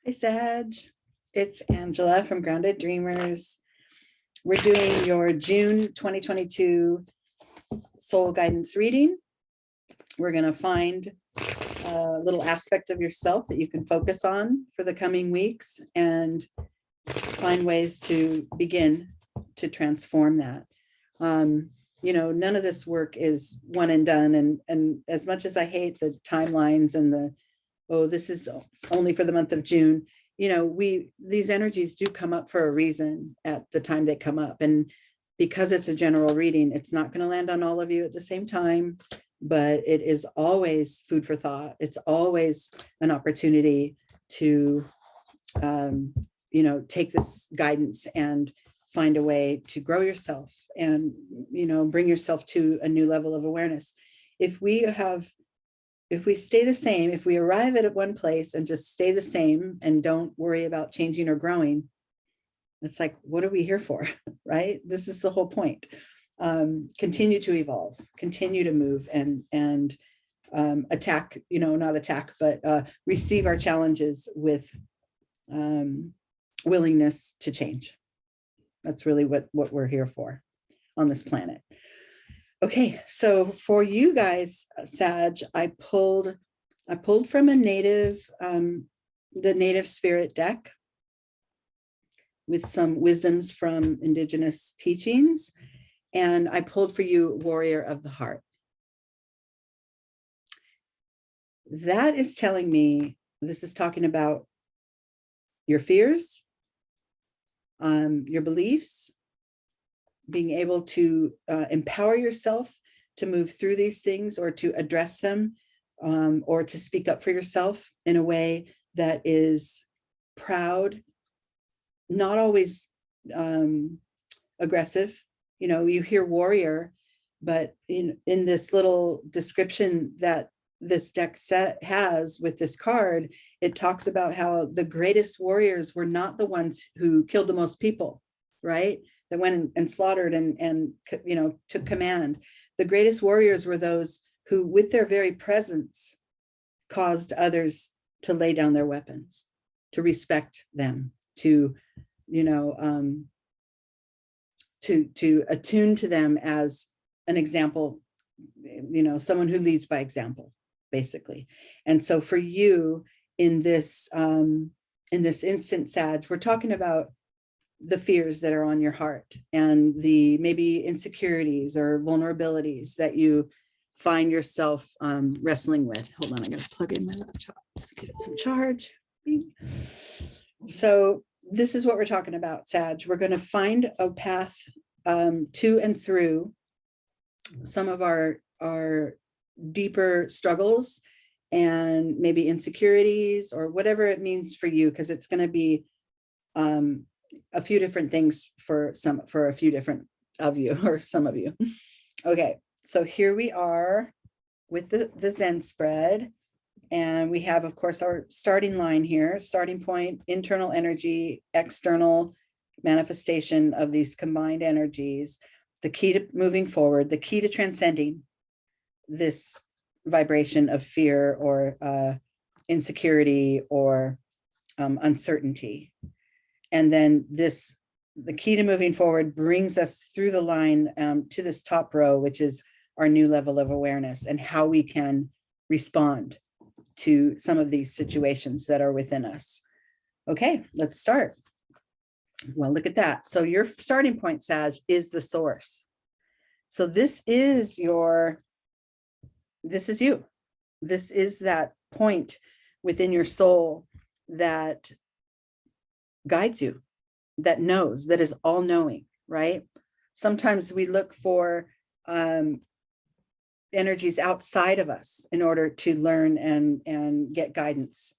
Hi, Sag. It's Angela from Grounded Dreamers. We're doing your June 2022 Soul Guidance reading. We're going to find a little aspect of yourself that you can focus on for the coming weeks and find ways to begin to transform that. None of this work is one and done. And as much as I hate the timelines and this is only for the month of June, these energies do come up for a reason at the time they come up. And because it's a general reading, it's not going to land on all of you at the same time, but it is always food for thought. It's always an opportunity to, take this guidance and find a way to grow yourself and, bring yourself to a new level of awareness. If we stay the same, if we arrive at one place and just stay the same and don't worry about changing or growing, it's like, what are we here for, right? This is the whole point. Continue to evolve, continue to move and attack, not attack, but receive our challenges with willingness to change. That's really what we're here for on this planet. Okay, so for you guys, Sag, I pulled from a native, the Native Spirit deck with some wisdoms from indigenous teachings, and I pulled for you Warrior of the Heart. That is telling me, this is talking about your fears, your beliefs, being able to empower yourself to move through these things or to address them, or to speak up for yourself in a way that is proud, not always aggressive. You hear warrior, but in this little description that this deck set has with this card, it talks about how the greatest warriors were not the ones who killed the most people, right? That went and slaughtered and took command. The greatest warriors were those who, with their very presence, caused others to lay down their weapons, to respect them, to attune to them as an example, someone who leads by example, basically. And so for you in this instant, Sag, we're talking about the fears that are on your heart and the maybe insecurities or vulnerabilities that you find yourself wrestling with. Hold on, I gotta plug in my laptop to get some charge. So this is what we're talking about, Sag. We're going to find a path to and through some of our deeper struggles and maybe insecurities or whatever it means for you, because it's going to be a few different things for a few different of you or some of you. Okay, so here we are with the Zen spread. And we have, of course, our starting line here, starting point, internal energy, external manifestation of these combined energies, the key to moving forward, the key to transcending this vibration of fear or insecurity or uncertainty. And then the key to moving forward brings us through the line to this top row, which is our new level of awareness and how we can respond to some of these situations that are within us. Okay, let's start. Well, look at that. So your starting point, Sag, is the source. So this is you. This is that point within your soul that guides you, that knows, that is all knowing, right? Sometimes we look for energies outside of us in order to learn and get guidance.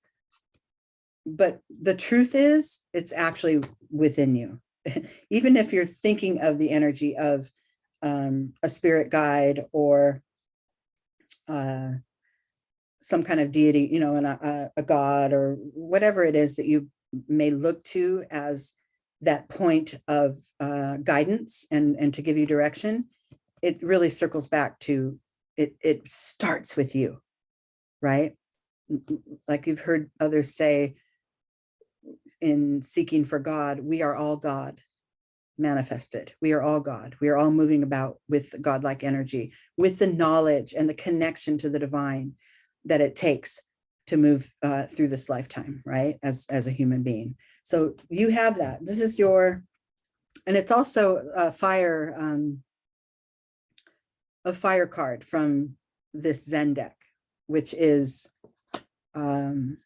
But the truth is, it's actually within you. Even if you're thinking of the energy of a spirit guide or some kind of deity, a god or whatever it is that you may look to as that point of guidance and to give you direction, it really circles back to it starts with you, right? Like you've heard others say, in seeking for God, we are all God manifested. We are all God. We are all moving about with godlike energy, with the knowledge and the connection to the divine that it takes to move through this lifetime, right? As a human being. So you have that. This is your, and it's also a fire card from this Zen deck, which is, you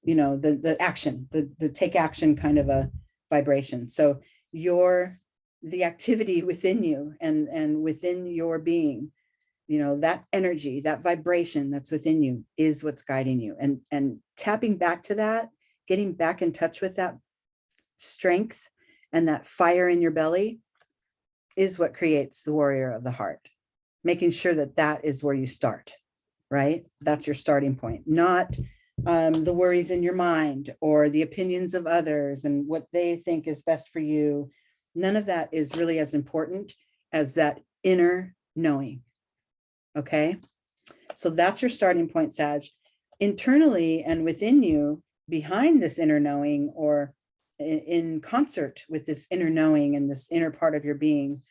know, the action, the take action kind of a vibration. So the activity within you and within your being, you know, that energy, that vibration that's within you is what's guiding you, and tapping back to that, getting back in touch with that strength and that fire in your belly is what creates the warrior of the heart. Making sure that that is where you start, right? That's your starting point, not the worries in your mind or the opinions of others and what they think is best for you. None of that is really as important as that inner knowing. Okay. So that's your starting point, Sag. Internally and within you, behind this inner knowing, or in concert with this inner knowing and this inner part of your being,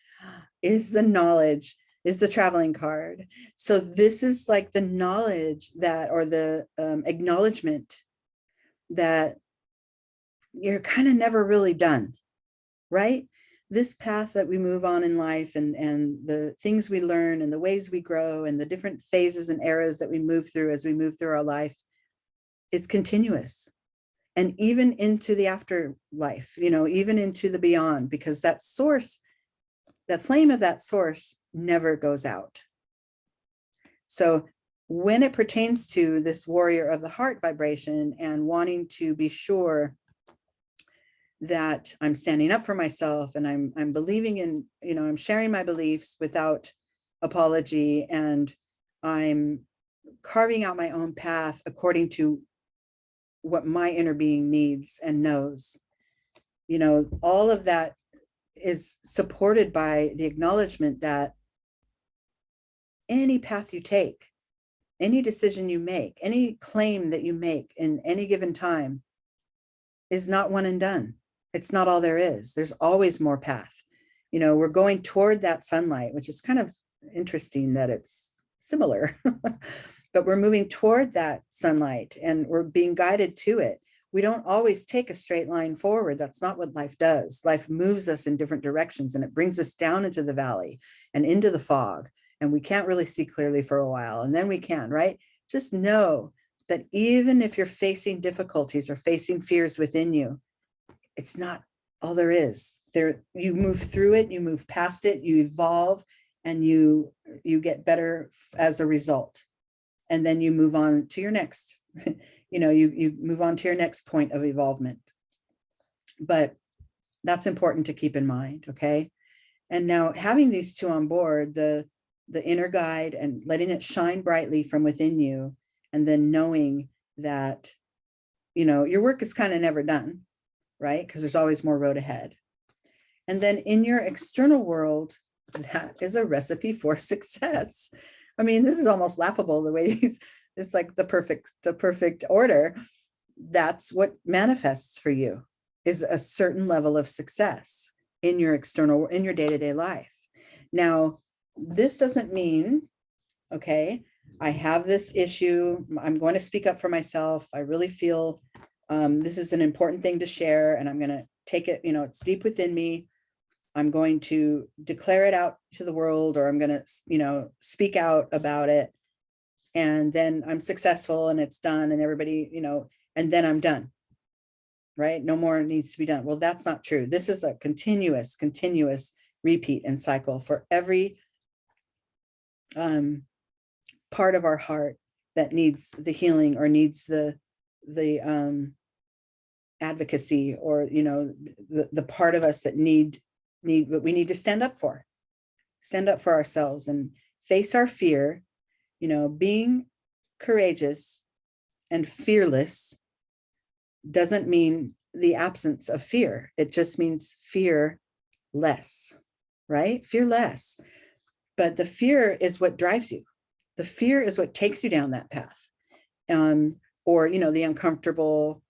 is the knowledge, is the traveling card. So this is like the knowledge that, or the acknowledgement that you're kind of never really done, right? This path that we move on in life, and the things we learn and the ways we grow and the different phases and eras that we move through as we move through our life is continuous. And even into the afterlife, you know, even into the beyond, because that source, the flame of that source never goes out. So when it pertains to this warrior of the heart vibration and wanting to be sure that I'm standing up for myself and I'm believing in, you know, I'm sharing my beliefs without apology, and I'm carving out my own path according to what my inner being needs and knows, you know, all of that is supported by the acknowledgement that any path you take, any decision you make, any claim that you make in any given time is not one and done. It's not all there is. There's always more path. You know, we're going toward that sunlight, which is kind of interesting that it's similar, but we're moving toward that sunlight and we're being guided to it. We don't always take a straight line forward. That's not what life does. Life moves us in different directions, and it brings us down into the valley and into the fog, and we can't really see clearly for a while, and then we can, right? Just know that even if you're facing difficulties or facing fears within you, it's not all there is. There, you move through it, you move past it, you evolve, and you get better as a result. And then you move on to your next, you know, you move on to your next point of evolvement. But that's important to keep in mind, okay? And now having these two on board, the inner guide and letting it shine brightly from within you, and then knowing that, you know, your work is kind of never done, right? Because there's always more road ahead. And then in your external world, that is a recipe for success. I mean, this is almost laughable the way it's like the perfect order. That's what manifests for you, is a certain level of success in your external, in your day-to-day life. Now, this doesn't mean, okay, I have this issue, I'm going to speak up for myself, I really feel this is an important thing to share, and I'm going to take it, you know, it's deep within me, I'm going to declare it out to the world, or I'm going to, you know, speak out about it, and then I'm successful and it's done and everybody, you know, and then I'm done, right? No more needs to be done. Well, that's not true. This is a continuous repeat and cycle for every part of our heart that needs the healing or needs the advocacy, or, you know, the part of us that need what we need to stand up for ourselves and face our fear. You know, being courageous and fearless doesn't mean the absence of fear. It just means fear less, right? Fear less. But the fear is what drives you. The fear is what takes you down that path. Or, you know, the uncomfortable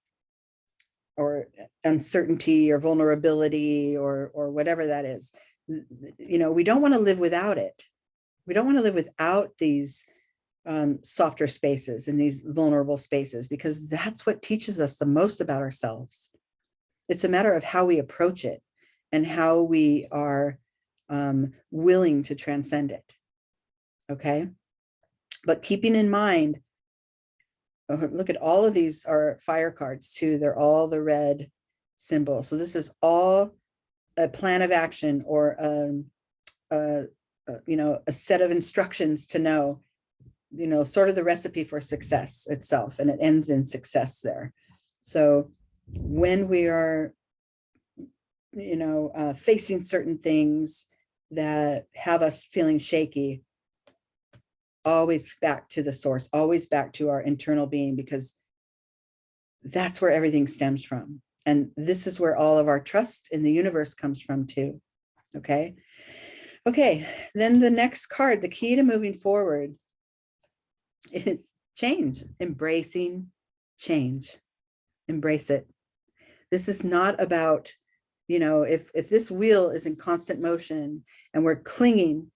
or uncertainty or vulnerability or whatever that is. You know, we don't want to live without it. We don't want to live without these softer spaces and these vulnerable spaces, because that's what teaches us the most about ourselves. It's a matter of how we approach it and how we are willing to transcend it. Okay. But keeping in mind, look at all of these are fire cards too. They're all the red symbol. So this is all a plan of action or you know, a set of instructions to know, you know, sort of the recipe for success itself, and it ends in success there. So when we are, you know, facing certain things that have us feeling shaky, always back to the source, always back to our internal being, because that's where everything stems from. And this is where all of our trust in the universe comes from too. Okay. Okay. Then the next card, the key to moving forward, is change, embracing change. Embrace it. This is not about, you know, if this wheel is in constant motion and we're clinging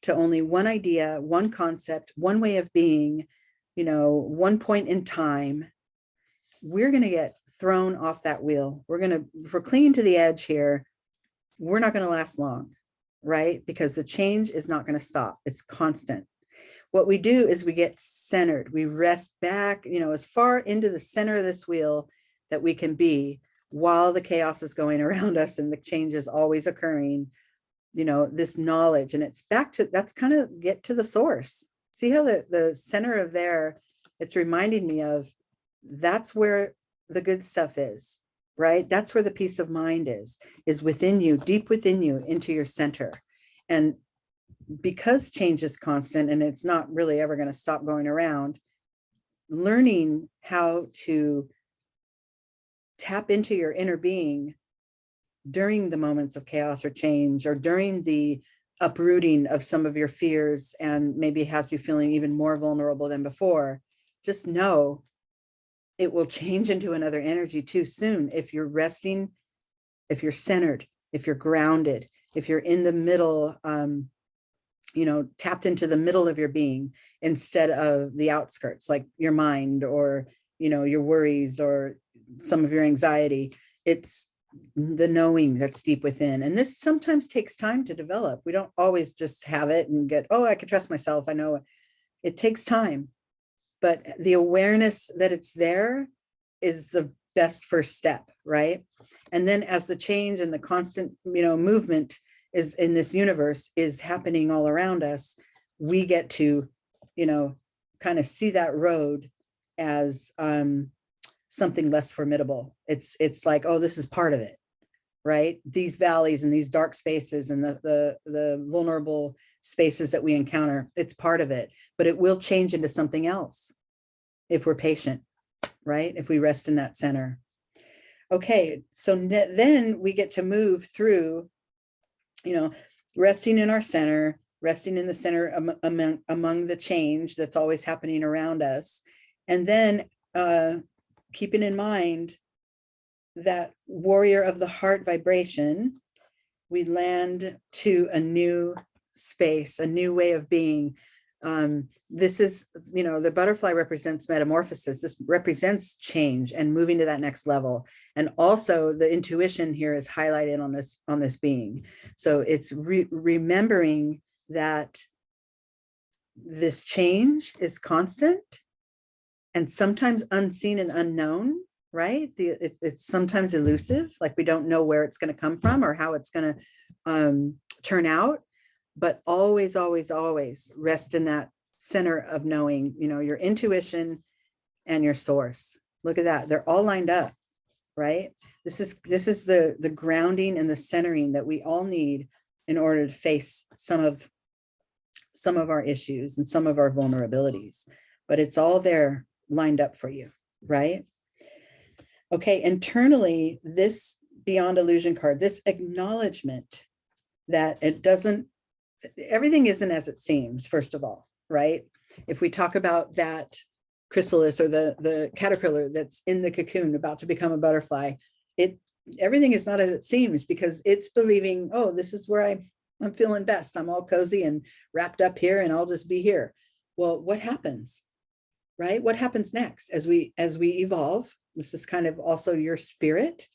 to only one idea, one concept, one way of being, you know, one point in time, we're going to get thrown off that wheel. If we're clinging to the edge here, we're not going to last long, right? Because the change is not going to stop. It's constant. What we do is we get centered. We rest back, you know, as far into the center of this wheel that we can be while the chaos is going around us and the change is always occurring, you know, this knowledge. And it's back to, that's kind of get to the source. See how the center of there, it's reminding me of, that's where the good stuff is, right? That's where the peace of mind is within you, deep within you, into your center. And because change is constant and it's not really ever going to stop going around, learning how to tap into your inner being during the moments of chaos or change, or during the uprooting of some of your fears and maybe has you feeling even more vulnerable than before, just know it will change into another energy too soon if you're resting, if you're centered, if you're grounded, if you're in the middle, you know, tapped into the middle of your being instead of the outskirts, like your mind or, you know, your worries or some of your anxiety. It's the knowing that's deep within. And this sometimes takes time to develop. We don't always just have it and get, oh, I can trust myself. I know it takes time, but the awareness that it's there is the best first step, right? And then as the change and the constant, you know, movement is in this universe is happening all around us, we get to, you know, kind of see that road as something less formidable. It's like, oh, this is part of it, right? These valleys and these dark spaces and the vulnerable spaces that we encounter, it's part of it, but it will change into something else if we're patient, right? If we rest in that center. Okay, so then we get to move through, you know, resting in our center, resting in the center among the change that's always happening around us. And then keeping in mind that warrior of the heart vibration, we land to a new space, a new way of being. This is, you know, the butterfly represents metamorphosis. This represents change and moving to that next level. And also the intuition here is highlighted on this being. So it's remembering that this change is constant and sometimes unseen and unknown, right? It's sometimes elusive, like we don't know where it's going to come from or how it's going to turn out, but always, always, always rest in that center of knowing, you know, your intuition and your source. Look at that. They're all lined up, right? This is the grounding and the centering that we all need in order to face some of our issues and some of our vulnerabilities, but it's all there lined up for you, right? Okay, internally, this beyond illusion card, this acknowledgement that everything isn't as it seems, first of all, right? If we talk about that chrysalis or the caterpillar that's in the cocoon about to become a butterfly, everything is not as it seems, because it's believing, oh, this is where I'm feeling best. I'm all cozy and wrapped up here, and I'll just be here. Well, what happens, right? What happens next as we evolve? This is kind of also your spirit,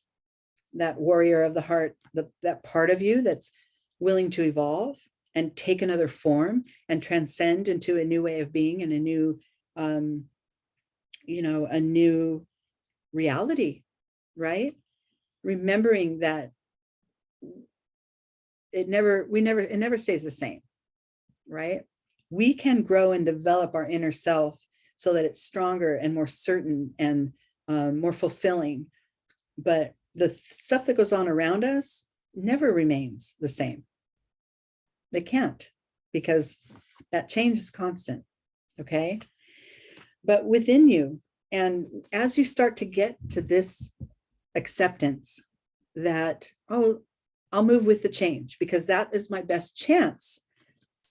that warrior of the heart, that part of you that's willing to evolve and take another form and transcend into a new way of being and a new, a new reality, right? Remembering that it never stays the same, right? We can grow and develop our inner self so that it's stronger and more certain and more fulfilling. But the stuff that goes on around us never remains the same. They can't, because that change is constant, okay? But within you, and as you start to get to this acceptance that, oh, I'll move with the change because that is my best chance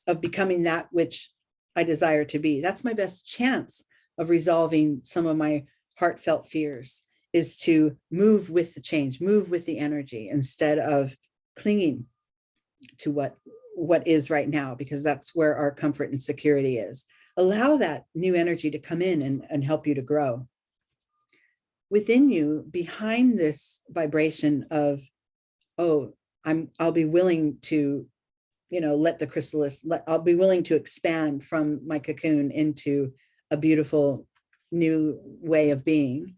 of becoming that which I desire to be. That's my best chance of resolving some of my heartfelt fears, is to move with the change, move with the energy, instead of clinging to what is right now, because that's where our comfort and security is. Allow that new energy to come in and help you to grow. Within you, behind this vibration of, oh, I'll be willing to, let the chrysalis, I'll be willing to expand from my cocoon into a beautiful new way of being.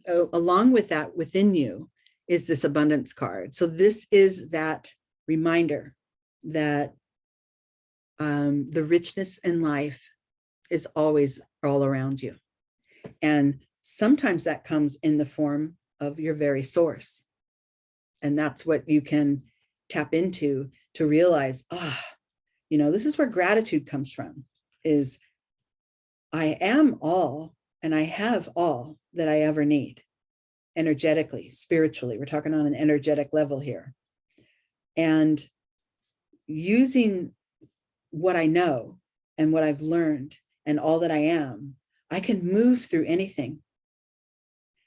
Along with that, within you is this abundance card. So this is that reminder that the richness in life is always all around you. And sometimes that comes in the form of your very source. And that's what you can tap into to realize, this is where gratitude comes from, is I am all and I have all that I ever need, energetically, spiritually. We're talking on an energetic level here. And using what I know and what I've learned and all that I am, I can move through anything.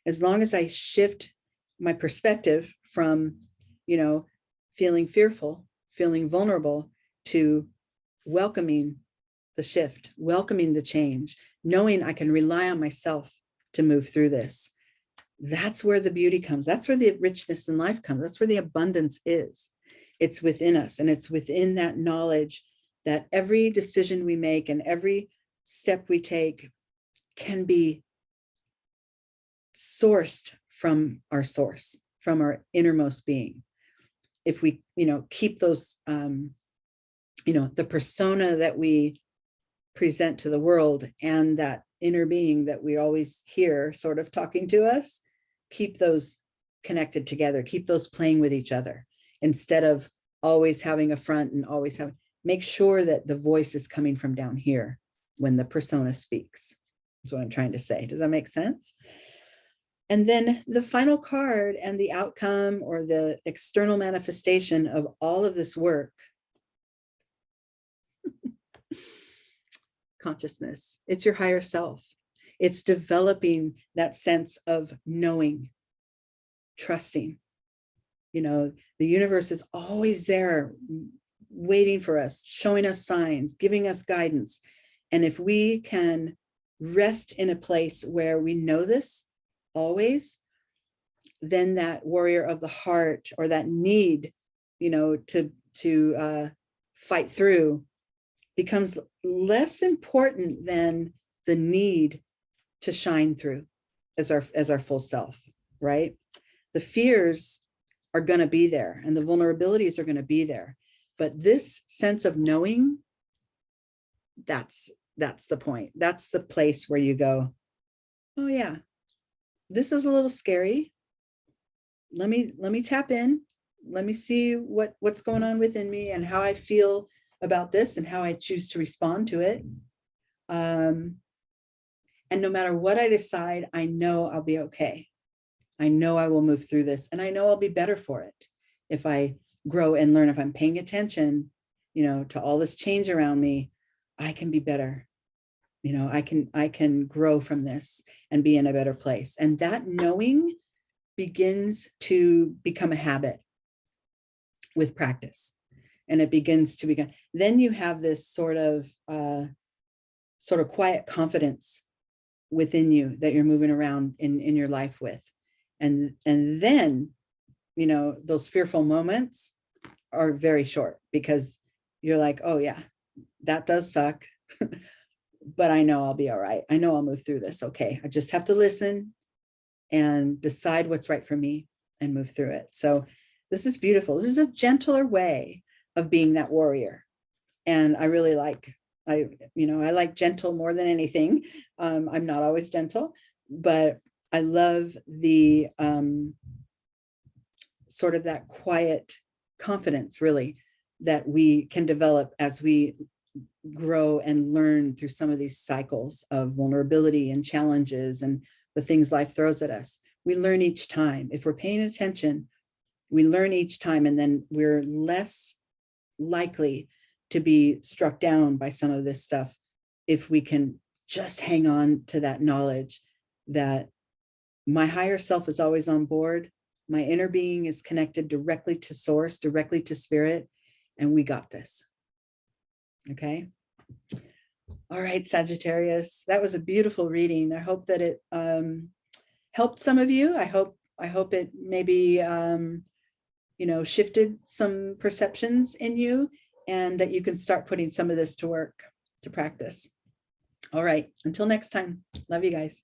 As long as I shift my perspective from, feeling fearful, feeling vulnerable, to welcoming the shift, welcoming the change, knowing I can rely on myself to move through this. That's where the beauty comes. That's where the richness in life comes. That's where the abundance is. It's within us. And it's within that knowledge that every decision we make and every step we take can be sourced from our source, from our innermost being. If we, keep those, the persona that we present to the world and that inner being that we always hear sort of talking to us, keep those connected together, keep those playing with each other, instead of always having a front and make sure that the voice is coming from down here when the persona speaks. That's what I'm trying to say. Does that make sense? And then the final card and the outcome or the external manifestation of all of this work, consciousness. It's your higher self. It's developing that sense of knowing, trusting. The universe is always there, waiting for us, showing us signs, giving us guidance. And if we can rest in a place where we know this always, then that warrior of the heart, or that need, to fight through, becomes less important than the need to shine through as our full self, right? The fears are going to be there and the vulnerabilities are going to be there. But this sense of knowing, that's the point. That's the place where you go, oh yeah, this is a little scary. Let me tap in. Let me see what's going on within me and how I feel about this and how I choose to respond to it. And no matter what I decide, I know I'll be okay. I know I will move through this, and I know I'll be better for it if I grow and learn. If I'm paying attention, to all this change around me, I can be better. you know, I can grow from this and be in a better place. And that knowing begins to become a habit with practice. And it begins to begin. Then you have this sort of quiet confidence within you that you're moving around in your life with. And then, you know, those fearful moments are very short, because you're like, oh yeah, that does suck, but I know I'll be all right. I know I'll move through this. Okay. I just have to listen and decide what's right for me and move through it. So this is beautiful. This is a gentler way of being that warrior. And I really like, I like gentle more than anything. I'm not always gentle, but I love the sort of that quiet confidence, really, that we can develop as we grow and learn through some of these cycles of vulnerability and challenges and the things life throws at us. We learn each time. If we're paying attention, we learn each time, and then we're less likely to be struck down by some of this stuff if we can just hang on to that knowledge that my higher self is always on board. My inner being is connected directly to source, directly to spirit, and we got this. Okay. All right, Sagittarius, that was a beautiful reading. I hope that it helped some of you. I hope it maybe shifted some perceptions in you, and that you can start putting some of this to work, to practice. All right, until next time. Love you guys.